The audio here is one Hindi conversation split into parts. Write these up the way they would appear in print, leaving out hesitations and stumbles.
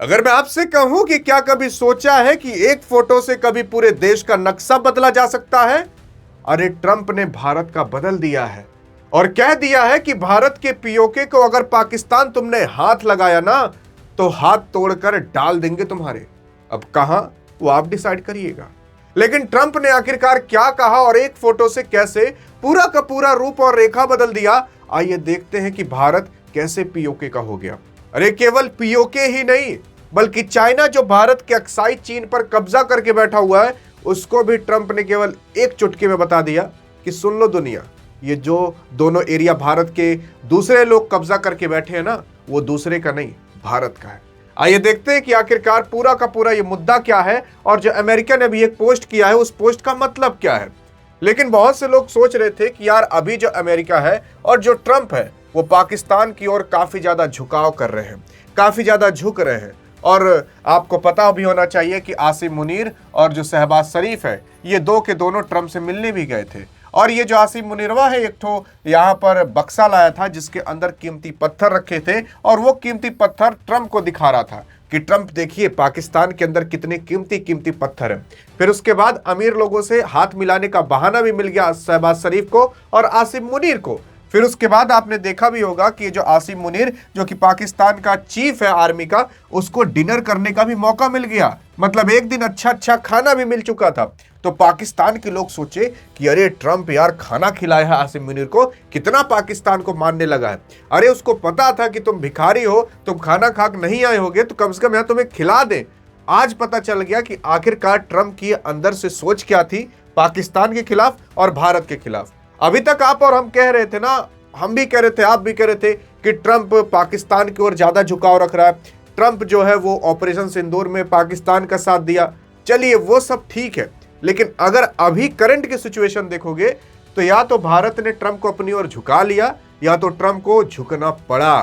अगर मैं आपसे कहूं कि क्या कभी सोचा है कि एक फोटो से कभी पूरे देश का नक्शा बदला जा सकता है? अरे ट्रंप ने भारत का बदल दिया है और कह दिया है कि भारत के पीओके को अगर पाकिस्तान तुमने हाथ लगाया ना तो हाथ तोड़कर डाल देंगे तुम्हारे। अब कहां, वो आप डिसाइड करिएगा। लेकिन ट्रंप ने आखिरकार क्या कहा और एक फोटो से कैसे पूरा का पूरा रूप और रेखा बदल दिया, आइए देखते हैं कि भारत कैसे पीओके का हो गया। अरे केवल पीओके ही नहीं बल्कि चाइना जो भारत के अक्साई चीन पर कब्जा करके बैठा हुआ है, उसको भी ट्रंप ने केवल एक चुटकी में बता दिया कि सुन लो दुनिया, ये जो दोनों एरिया भारत के दूसरे लोग कब्जा करके बैठे हैं ना, वो दूसरे का नहीं, भारत का है। आइए देखते हैं कि आखिरकार पूरा का पूरा ये मुद्दा क्या है और जो अमेरिका ने अभी एक पोस्ट किया है उस पोस्ट का मतलब क्या है। लेकिन बहुत से लोग सोच रहे थे कि यार अभी जो अमेरिका है और जो ट्रंप है वो पाकिस्तान की ओर काफी ज्यादा झुकाव कर रहे हैं, काफी ज्यादा झुक रहे हैं। और आपको पता भी होना चाहिए कि आसिम मुनीर और जो शहबाज शरीफ है, ये दो के दोनों ट्रंप से मिलने भी गए थे। और ये जो आसिम मुनीरवा है, एक तो यहाँ पर बक्सा लाया था जिसके अंदर कीमती पत्थर रखे थे और वो कीमती पत्थर ट्रंप को दिखा रहा था कि ट्रंप देखिए पाकिस्तान के अंदर कितने कीमती कीमती पत्थर हैं। फिर उसके बाद अमीर लोगों से हाथ मिलाने का बहाना भी मिल गया शहबाज शरीफ को और आसिम मुनीर को। फिर उसके बाद आपने देखा भी होगा कि जो आसिम मुनीर जो कि पाकिस्तान का चीफ है आर्मी का, उसको डिनर करने का भी मौका मिल गया। मतलब एक दिन अच्छा अच्छा खाना भी मिल चुका था। तो पाकिस्तान के लोग सोचे कि अरे ट्रंप यार खाना खिलाया है आसिम मुनीर को, कितना पाकिस्तान को मानने लगा है। अरे उसको पता था कि तुम भिखारी हो, तुम खाना खा नहीं आए होगे, तो कम से कम यहाँ तुम्हें खिला दें। आज पता चल गया कि आखिरकार ट्रंप की अंदर से सोच क्या थी पाकिस्तान के खिलाफ और भारत के खिलाफ। अभी तक आप और हम कह रहे थे ना, हम भी कह रहे थे, आप भी कह रहे थे कि ट्रंप पाकिस्तान की ओर ज्यादा झुकाव रख रहा है, ट्रंप जो है वो ऑपरेशन सिंदूर में पाकिस्तान का साथ दिया। चलिए वो सब ठीक है, लेकिन अगर अभी करंट की सिचुएशन देखोगे तो या तो भारत ने ट्रंप को अपनी ओर झुका लिया या तो ट्रंप को झुकना पड़ा।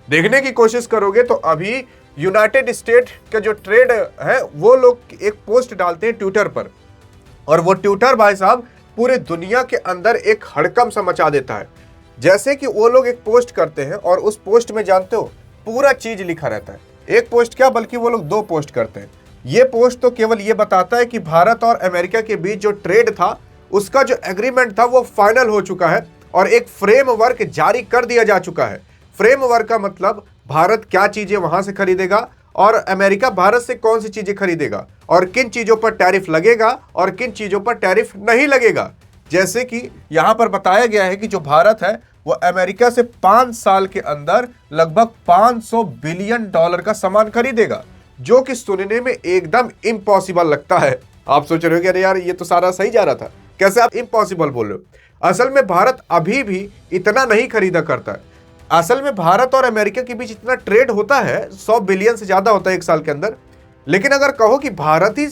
देखने की कोशिश करोगे तो अभी यूनाइटेड स्टेट का जो ट्रेड है वो लोग एक पोस्ट डालते हैं ट्विटर पर, और वो ट्विटर भाई साहब पूरे दुनिया के अंदर एक हड़कंप सा मचा देता है। जैसे कि वो लोग एक पोस्ट करते हैं और उस पोस्ट में जानते हो पूरा चीज लिखा रहता है। एक पोस्ट क्या बल्कि वो लोग दो पोस्ट करते हैं। ये पोस्ट तो केवल ये बताता है कि भारत और अमेरिका के बीच जो ट्रेड था उसका जो एग्रीमेंट था वो फाइनल हो चुका है और एक फ्रेमवर्क जारी कर दिया जा चुका है। फ्रेमवर्क का मतलब भारत क्या चीजें वहां से खरीदेगा और अमेरिका भारत से कौन सी चीजें खरीदेगा और किन चीजों पर टैरिफ लगेगा और किन चीजों पर टैरिफ नहीं लगेगा। जैसे कि यहां पर बताया गया है कि जो भारत है वो अमेरिका से 5 साल के अंदर लगभग $500 बिलियन का सामान खरीदेगा, जो कि सुनने में एकदम इम्पॉसिबल लगता है। आप सोच रहे हो कि अरे यार ये तो सारा सही जा रहा था, कैसे आप इम्पॉसिबल बोल रहे हो। असल में भारत अभी भी इतना नहीं खरीदा करता है। असल में भारत और अमेरिका के बीच इतना ट्रेड होता है, 100 बिलियन से ज्यादा होता है एक साल के अंदर। लेकिन अगर कहो कि भारत ही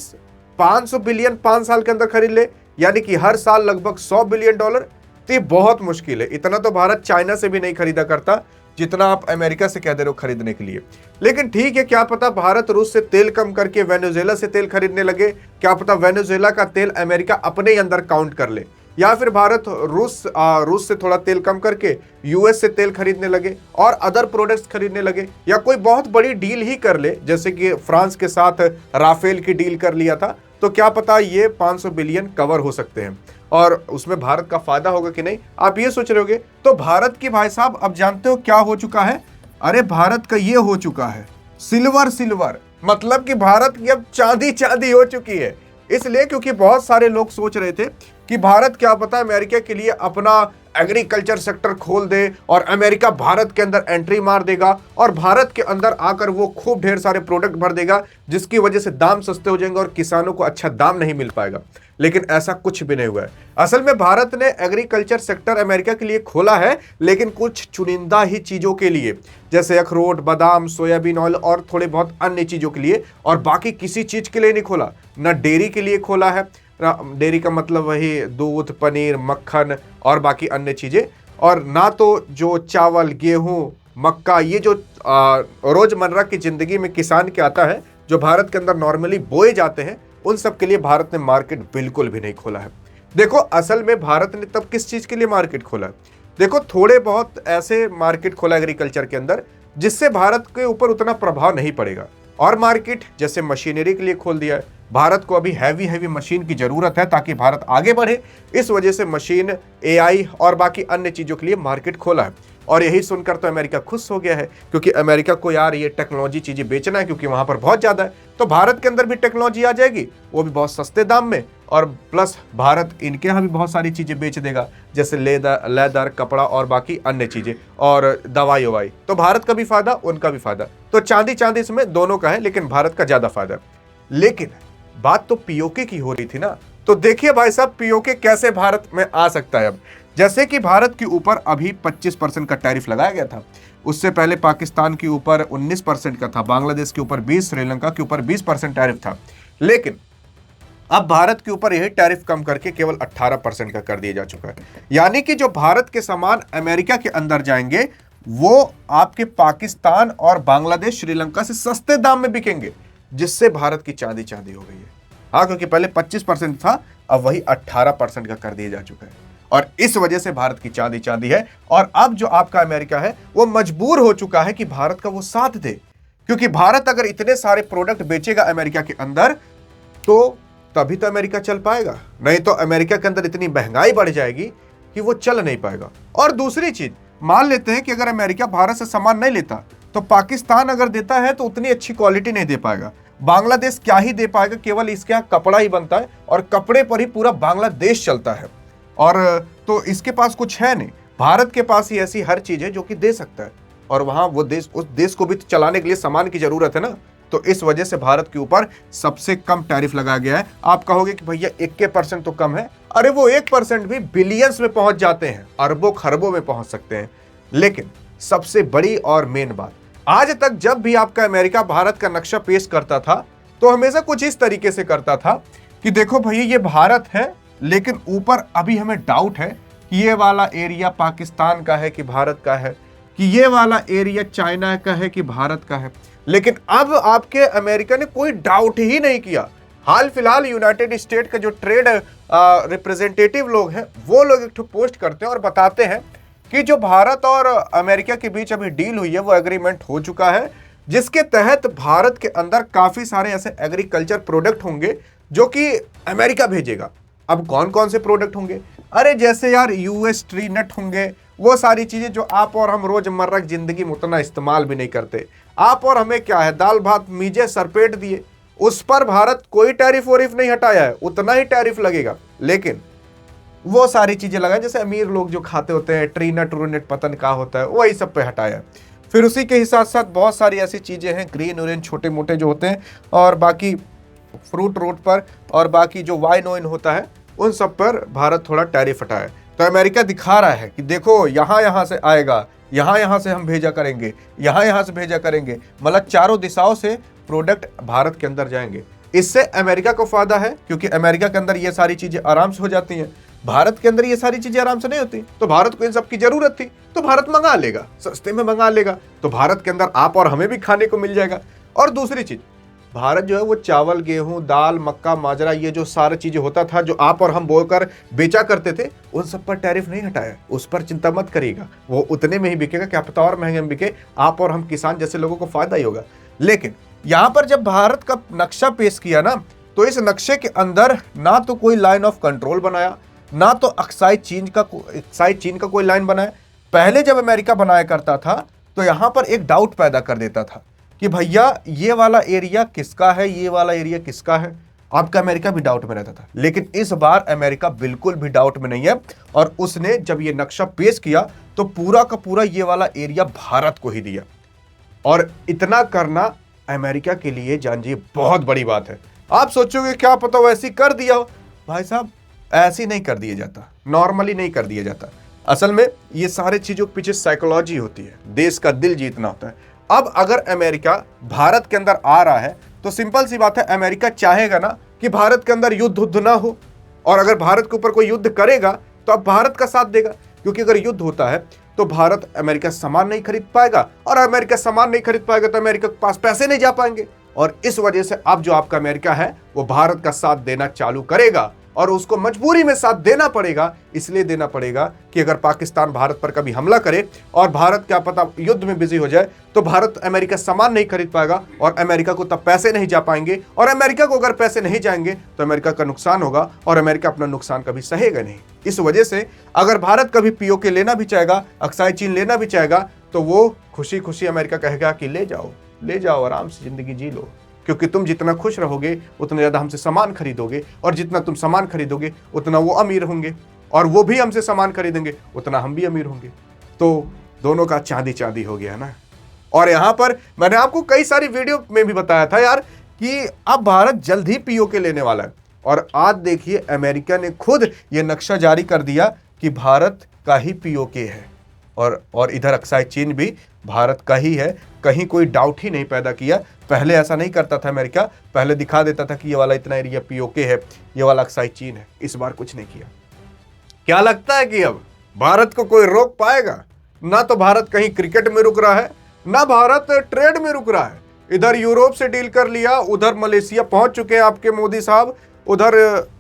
500 बिलियन 5 साल के अंदर खरीद ले, यानी कि हर साल लगभग $100 बिलियन, तो ये बहुत मुश्किल है। इतना तो भारत चाइना से भी नहीं खरीदा करता जितना आप अमेरिका से कह दे रहे हो खरीदने के लिए। लेकिन ठीक है, क्या पता भारत रूस से तेल कम करके वेनेजुएला से तेल खरीदने लगे, क्या पता वेनेजुएला का तेल अमेरिका अपने ही अंदर काउंट कर ले, या फिर भारत रूस से थोड़ा तेल कम करके यूएस से तेल खरीदने लगे और अदर प्रोडक्ट्स खरीदने लगे, या कोई बहुत बड़ी डील ही कर ले जैसे कि फ्रांस के साथ राफेल की डील कर लिया था। तो क्या पता ये 500 बिलियन कवर हो सकते हैं और उसमें भारत का फायदा होगा कि नहीं, आप ये सोच रहे होगे। तो भारत की भाई साहब अब जानते हो क्या हो चुका है? अरे भारत का ये हो चुका है सिल्वर, मतलब कि भारत की अब चांदी हो चुकी है। इसलिए क्योंकि बहुत सारे लोग सोच रहे थे कि भारत क्या पता अमेरिका के लिए अपना एग्रीकल्चर सेक्टर खोल दे और अमेरिका भारत के अंदर एंट्री मार देगा और भारत के अंदर आकर वो खूब ढेर सारे प्रोडक्ट भर देगा, जिसकी वजह से दाम सस्ते हो जाएंगे और किसानों को अच्छा दाम नहीं मिल पाएगा। लेकिन ऐसा कुछ भी नहीं हुआ है। असल में भारत ने एग्रीकल्चर सेक्टर अमेरिका के लिए खोला है, लेकिन कुछ चुनिंदा ही चीजों के लिए, जैसे अखरोट, बादाम, सोयाबीन ऑयल और थोड़े बहुत अन्य चीजों के लिए, और बाकी किसी चीज के लिए नहीं खोला। न डेयरी के लिए खोला है, डेयरी का मतलब वही दूध, पनीर, मक्खन और बाकी अन्य चीजें, और ना तो जो चावल, गेहूं, मक्का, ये जो रोजमर्रा की जिंदगी में किसान के आता है, जो भारत के अंदर नॉर्मली बोए जाते हैं, उन सब के लिए भारत ने मार्केट बिल्कुल भी नहीं खोला है। देखो असल में भारत ने तब किस चीज के लिए मार्केट खोला? देखो थोड़े बहुत ऐसे मार्केट खोला एग्रीकल्चर के अंदर जिससे भारत के ऊपर उतना प्रभाव नहीं पड़ेगा। और मार्केट जैसे मशीनरी के लिए खोल दिया है। भारत को अभी हैवी मशीन की जरूरत है ताकि भारत आगे बढ़े, इस वजह से मशीन, एआई और बाकी अन्य चीजों के लिए मार्केट खोला है। और यही सुनकर तो अमेरिका खुश हो गया है, क्योंकि अमेरिका को यार ये टेक्नोलॉजी चीजें बेचना है, क्योंकि वहां पर बहुत ज्यादा है। तो भारत के अंदर भी टेक्नोलॉजी आ जाएगी, वो भी बहुत सस्ते दाम में, और प्लस भारत इनके यहाँ भी बहुत सारी चीजें बेच देगा, जैसे लेदर कपड़ा और बाकी अन्य चीजें और दवाई ववाई। तो भारत का भी फायदा, उनका भी फायदा। तो चांदी इसमें दोनों का है, लेकिन भारत का ज्यादा फायदा है। लेकिन बात तो पीओके की हो रही थी ना, तो देखिए भाई साहब पीओके कैसे भारत में आ सकता है। अब जैसे कि भारत के ऊपर अभी 25% का टैरिफ लगाया गया था, उससे पहले पाकिस्तान के ऊपर 19% का था, बांग्लादेश के ऊपर 20%, श्रीलंका के ऊपर 20% टैरिफ था। लेकिन अब भारत के ऊपर यही टैरिफ कम करके केवल 18% का कर दिया जा चुका है। यानी कि जो भारत के सामान अमेरिका के अंदर जाएंगे वो आपके पाकिस्तान और बांग्लादेश, श्रीलंका से सस्ते दाम में बिकेंगे, जिससे भारत की चांदी हो गई है। हाँ, क्योंकि पहले 25% था, अब वही 18% का कर दिया जा चुका है, और इस वजह से भारत की चांदी है। और अब जो आपका अमेरिका है वो मजबूर हो चुका है कि भारत का वो साथ दे, क्योंकि भारत अगर इतने सारे प्रोडक्ट बेचेगा अमेरिका के अंदर तो तभी तो अमेरिका चल पाएगा, नहीं तो अमेरिका के अंदर इतनी महंगाई बढ़ जाएगी कि वो चल नहीं पाएगा। और दूसरी चीज, मान लेते हैं कि अगर अमेरिका भारत से सामान नहीं लेता तो पाकिस्तान अगर देता है तो उतनी अच्छी क्वालिटी नहीं दे पाएगा। बांग्लादेश क्या ही दे पाएगा, केवल इसके यहाँ कपड़ा ही बनता है और कपड़े पर ही पूरा बांग्लादेश चलता है, और तो इसके पास कुछ है नहीं। भारत के पास ही ऐसी हर चीज है जो कि दे सकता है, और वहां वो देश, उस देश को भी तो चलाने के लिए सामान की जरूरत है ना। तो इस वजह से भारत के ऊपर सबसे कम टैरिफ लगाया गया है। आप कहोगे कि भैया 1% तो कम है, अरे वो 1% भी बिलियंस में पहुंच जाते हैं, अरबों खरबों में पहुंच सकते हैं। लेकिन सबसे बड़ी और मेन बात, आज तक जब भी आपका अमेरिका भारत का नक्शा पेश करता था तो हमेशा कुछ इस तरीके से करता था कि देखो भैया ये भारत है, लेकिन ऊपर अभी हमें डाउट है कि ये वाला एरिया पाकिस्तान का है कि भारत का है, कि ये वाला एरिया चाइना का है कि भारत का है। लेकिन अब आपके अमेरिका ने कोई डाउट ही नहीं किया। हाल फिलहाल यूनाइटेड स्टेट के जो ट्रेड रिप्रेजेंटेटिव लोग हैं वो लोग एक पोस्ट करते हैं और बताते हैं कि जो भारत और अमेरिका के बीच अभी डील हुई है वो एग्रीमेंट हो चुका है, जिसके तहत भारत के अंदर काफी सारे ऐसे एग्रीकल्चर प्रोडक्ट होंगे जो कि अमेरिका भेजेगा। अब कौन कौन से प्रोडक्ट होंगे? अरे जैसे यार यूएस ट्री नट होंगे, वो सारी चीजें जो आप और हम रोजमर्रा की जिंदगी में उतना इस्तेमाल भी नहीं करते। आप और हमें क्या है, दाल भात मीजे सरपेट दिए, उस पर भारत कोई टैरिफ वैरिफ नहीं हटाया है, उतना ही टैरिफ लगेगा। लेकिन वो सारी चीजें लगाए जैसे अमीर लोग जो खाते होते हैं, ट्री नट रूनट पतन का होता है, वही सब पे हटाया है। फिर उसी के साथ साथ बहुत सारी ऐसी चीजें हैं ग्रीन ऑरेंज छोटे मोटे जो होते हैं, और बाकी फ्रूट रोड पर और बाकी जो वाइन वाइन होता है उन सब पर भारत थोड़ा टैरिफ हटाया। तो अमेरिका दिखा रहा है कि देखो यहाँ से आएगा, यहाँ से हम भेजा करेंगे, यहाँ से भेजा करेंगे, मतलब चारों दिशाओं से प्रोडक्ट भारत के अंदर जाएंगे। इससे अमेरिका को फायदा है, क्योंकि अमेरिका के अंदर ये सारी चीजें आराम से हो जाती हैं, भारत के अंदर ये सारी चीजें आराम से नहीं होती। तो भारत को इन सब की जरूरत थी तो भारत मंगा लेगा, सस्ते में मंगा लेगा, तो भारत के अंदर आप और हमें भी खाने को मिल जाएगा। और दूसरी चीज, भारत जो है वो चावल, गेहूं, दाल, मक्का, माजरा, ये जो सारी चीजें होता था जो आप और हम बोकर बेचा करते थे, उन सब पर टैरिफ नहीं हटाया। उस पर चिंता मत करिएगा, वो उतने में ही बिकेगा, क्या पता और महंगे में बिके, आप और हम किसान जैसे लोगों को फायदा ही होगा। लेकिन यहां पर जब भारत का नक्शा पेश किया ना, तो इस नक्शे के अंदर ना तो कोई लाइन ऑफ कंट्रोल बनाया, ना तो एक्साइज चीन का कोई लाइन बनाया। पहले जब अमेरिका बनाया करता था तो यहां पर एक डाउट पैदा कर देता था कि भैया ये वाला एरिया किसका है, ये वाला एरिया किसका है। आपका अमेरिका भी डाउट में रहता था। लेकिन इस बार अमेरिका बिल्कुल भी डाउट में नहीं है, और उसने जब ये नक्शा पेश किया तो पूरा का पूरा ये वाला एरिया भारत को ही दिया। और इतना करना अमेरिका के लिए जान जी बहुत बड़ी बात है। आप सोचोगे क्या पता वैसे ही कर दिया हो, भाई साहब ऐसे नहीं कर दिया जाता, नॉर्मली नहीं कर दिया जाता। असल में ये सारे चीजों के पीछे साइकोलॉजी होती है, देश का दिल जीतना होता है। अब अगर अमेरिका भारत के अंदर आ रहा है तो सिंपल सी बात है, अमेरिका चाहेगा ना कि भारत के अंदर युद्ध ना हो, और अगर भारत के ऊपर कोई युद्ध करेगा तो अब भारत का साथ देगा, क्योंकि अगर युद्ध होता है तो भारत अमेरिका सामान नहीं खरीद पाएगा, और अमेरिका सामान नहीं खरीद पाएगा तो अमेरिका के पास पैसे नहीं जा पाएंगे। और इस वजह से अब जो आपका अमेरिका है वो भारत का साथ देना चालू करेगा, और उसको मजबूरी में साथ देना पड़ेगा। इसलिए देना पड़ेगा कि अगर पाकिस्तान भारत पर कभी हमला करे और भारत क्या पता युद्ध में बिजी हो जाए, तो भारत अमेरिका सामान नहीं खरीद पाएगा और अमेरिका को तब पैसे नहीं जा पाएंगे, और अमेरिका को अगर पैसे नहीं जाएंगे तो अमेरिका का नुकसान होगा और अमेरिका अपना नुकसान कभी सहेगा नहीं। इस वजह से अगर भारत कभी पीओके लेना भी चाहेगा, अक्साई चीन लेना भी चाहेगा, तो वो खुशी खुशी अमेरिका कहेगा कि ले जाओ, आराम से जिंदगी जी लो, क्योंकि तुम जितना खुश रहोगे उतना ज्यादा हमसे सामान खरीदोगे, और जितना तुम सामान खरीदोगे उतना वो अमीर होंगे, और वो भी हमसे सामान खरीदेंगे उतना हम भी अमीर होंगे। तो दोनों का चांदी चांदी हो गया ना। और यहां पर मैंने आपको कई सारी वीडियो में भी बताया था यार कि अब भारत जल्द ही पीओके लेने वाला है, और आज देखिए अमेरिका ने खुद ये नक्शा जारी कर दिया कि भारत का ही पीओके है, और इधर अक्साई चीन भी भारत का ही है। कहीं कोई डाउट ही नहीं पैदा किया। पहले ऐसा नहीं करता था अमेरिका, पहले दिखा देता था कि ये वाला इतना एरिया पीओके है, ये वाला अक्साई चीन है। इस बार कुछ नहीं किया। क्या लगता है कि अब भारत को कोई रोक पाएगा? ना तो भारत कहीं क्रिकेट में रुक रहा है, ना भारत ट्रेड में रुक रहा है। इधर यूरोप से डील कर लिया, उधर मलेशिया पहुंच चुके हैं आपके मोदी साहब, उधर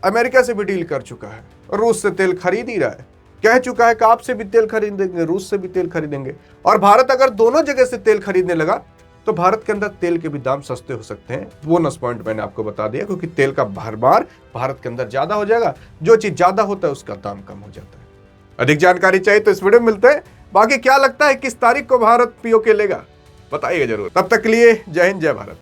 अमेरिका से भी डील कर चुका है, रूस से तेल खरीद ही रहा है, कह चुका है कि आपसे भी तेल खरीदेंगे, रूस से भी तेल खरीदेंगे। और भारत अगर दोनों जगह से तेल खरीदने लगा तो भारत के अंदर तेल के भी दाम सस्ते हो सकते हैं। बोनस पॉइंट मैंने आपको बता दिया, क्योंकि तेल का भरमार भारत के अंदर ज्यादा हो जाएगा। जो चीज ज्यादा होता है उसका दाम कम हो जाता है। अधिक जानकारी चाहिए तो इस वीडियो में मिलते हैं। बाकी क्या लगता है किस तारीख को भारत पीओके लेगा, बताइएगा जरूर। तब तक के लिए जय हिंद, जय भारत।